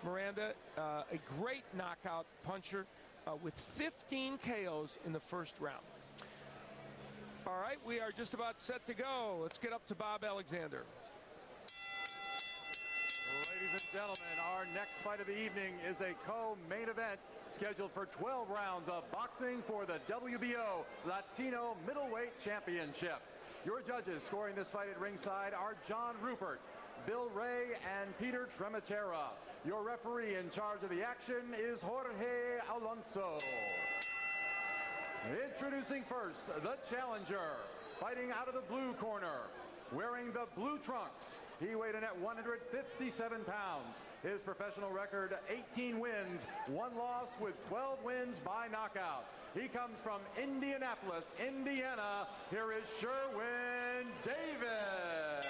Miranda, a great knockout puncher with 15 KOs in the first round. All right, we are just about set to go. Let's get up to Bob Alexander. Ladies and gentlemen, our next fight of the evening is a co-main event scheduled for 12 rounds of boxing for the WBO Latino Middleweight Championship. Your judges scoring this fight at ringside are John Rupert, Bill Ray, and Peter Trematera. Your referee in charge of the action is Jorge Alonso. Introducing first, the challenger, fighting out of the blue corner, wearing the blue trunks. He weighed in at 157 pounds. His professional record, 18 wins, 1 loss with 12 wins by knockout. He comes from Indianapolis, Indiana. Here is Sherwin Davis.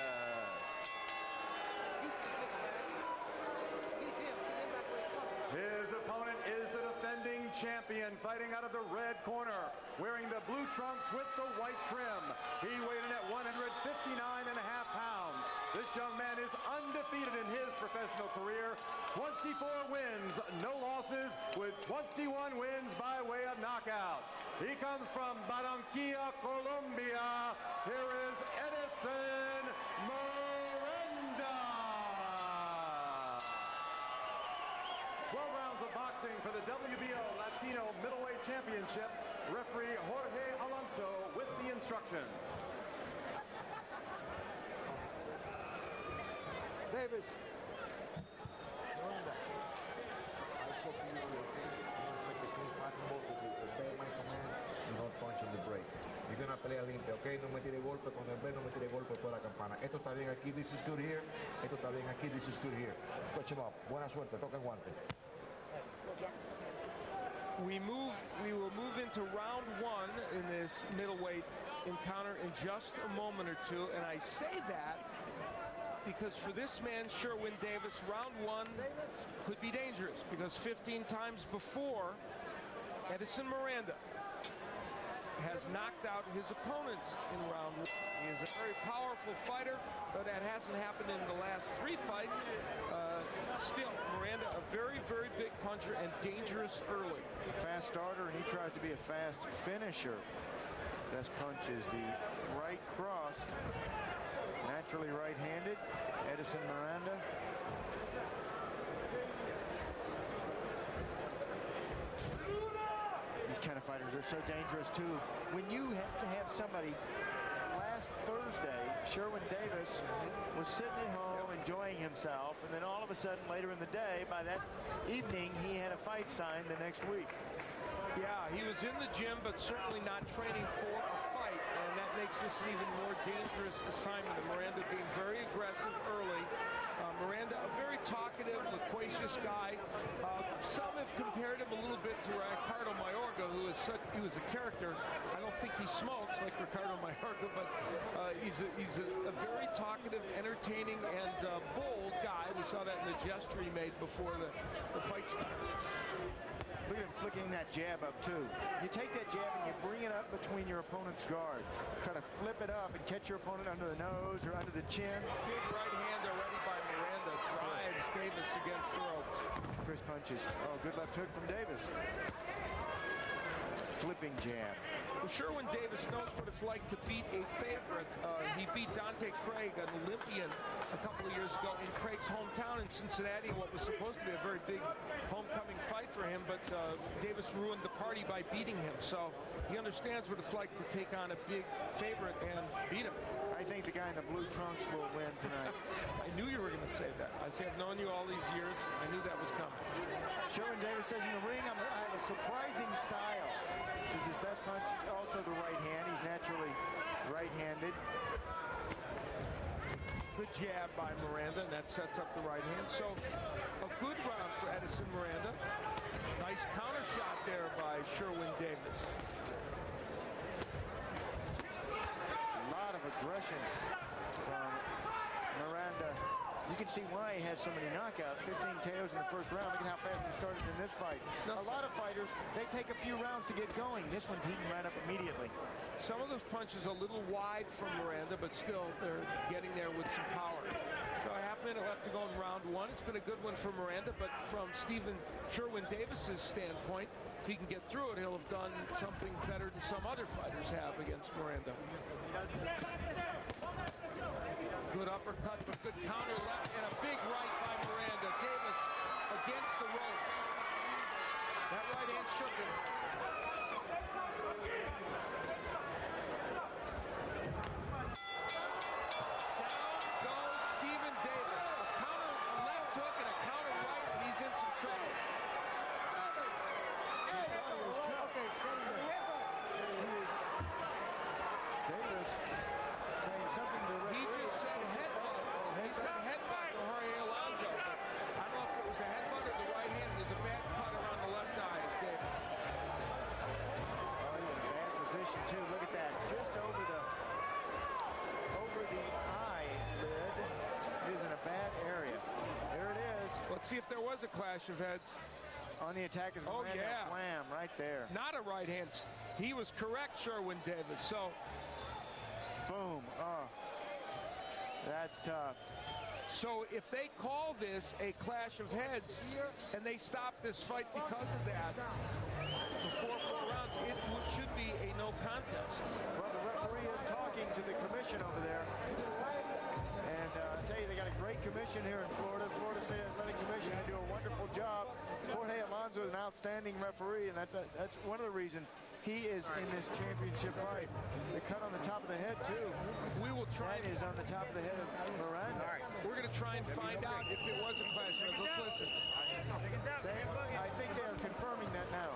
His opponent is the defending champion, fighting out of the red corner, wearing the blue trunks with the white trim. He weighed in at 159.5 pounds. This young man is undefeated in his professional career. 24 wins, no losses, with 21 wins by way of knockout. He comes from Barranquilla, Colombia. Here is Edison Miranda. 12 rounds of boxing for the WBO Latino Middleweight Championship. Referee Jorge Alonso with the instructions. Davis. Miranda. I spoke to you okay? You don't take the clean fight from both of you. Obey my command and don't punch in the break. You're gonna pelea limpia, okay? No me tire golpe con el break, no me tire golpe por la campana. Esto está bien aquí, this is good here. Esto está bien aquí, this is good here. Touch him up. Buena suerte, toca el guante. We will move into round 1 in this middleweight encounter in just a moment or two, and I say that because for this man, Sherwin Davis, round 1 could be dangerous because 15 times before, Edison Miranda has knocked out his opponents in round 1. He is a very powerful fighter, but that hasn't happened in the last 3 fights. Still, Miranda, a very, very big puncher and dangerous early. Fast starter, and he tries to be a fast finisher. Best punch is the right cross. Naturally right-handed, Edison Miranda. These kind of fighters are so dangerous too. When you have to have somebody, last Thursday, Sherwin Davis was sitting at home enjoying himself, and then all of a sudden later in the day, by that evening, he had a fight signed the next week. Yeah, he was in the gym, but certainly not training for a fight, and that makes this an even more dangerous assignment. And Miranda being very aggressive early. Miranda, a very talkative, loquacious guy. Some have compared him a little bit to Ricardo Mayorga, who is he was a character. I don't think he smokes like Ricardo Mayorga, but he's a very talkative, entertaining, and bold guy. We saw that in the gesture he made before the fight started. Look at him flicking that jab up, too. You take that jab and you bring it up between your opponent's guard. Try to flip it up and catch your opponent under the nose or under the chin. Big right hand already by Miranda. Drives Davis against the ropes. Chris punches. Oh, good left hook from Davis. Flipping jab. Well, Sherwin Davis knows what it's like to beat a favorite. He beat Dante Craig, an Olympian, a couple of years ago in Craig's hometown in Cincinnati, what was supposed to be a very big homecoming fight for him, but Davis ruined the party by beating him. So he understands what it's like to take on a big favorite and beat him. I think the guy in the blue trunks will win tonight. I knew you were going to say that. I say I've known you all these years. I knew that was coming. Sherwin Davis says in the ring, I have a surprising style. This is his best punch, also the right hand. He's naturally right-handed. Good jab by Miranda, and that sets up the right hand. So a good round for Edison Miranda. Nice counter shot there by Sherwin Davis. A lot of aggression from Miranda. You can see why he has so many knockouts, 15 KOs in the first round. Look at how fast he started in this fight. A lot of fighters, they take a few rounds to get going. This one's heating right up immediately. Some of those punches a little wide from Miranda, but still they're getting there with some power. So I have minute left to go in round one. It's been a good one for Miranda, but from Sherwin Davis's standpoint, if he can get through it, he'll have done something better than some other fighters have against Miranda. Good uppercut, but good counter left, and a big right by Miranda. Davis against the ropes. That right hand shook him. Let's see if there was a clash of heads. On the attack is Miranda. Oh, yeah. Wham, right there. Not a right hand. He was correct, Sherwin Davis. So, boom. Oh, that's tough. So if they call this a clash of heads and they stop this fight because of that, before 4 rounds, it should be a no contest. Well, the referee is talking to the commission over there. And I tell you, they got a great commission here in Florida. Florida State Athletic Commission. They do a wonderful job. Jorge Alonso is an outstanding referee, and that's one of the reasons he is in this championship fight. The cut on the top of the head, too. We will try. That is on the top of the head of Miranda. We're going to try and find out if it was a clash of heads. Let's listen. I think they are confirming that now.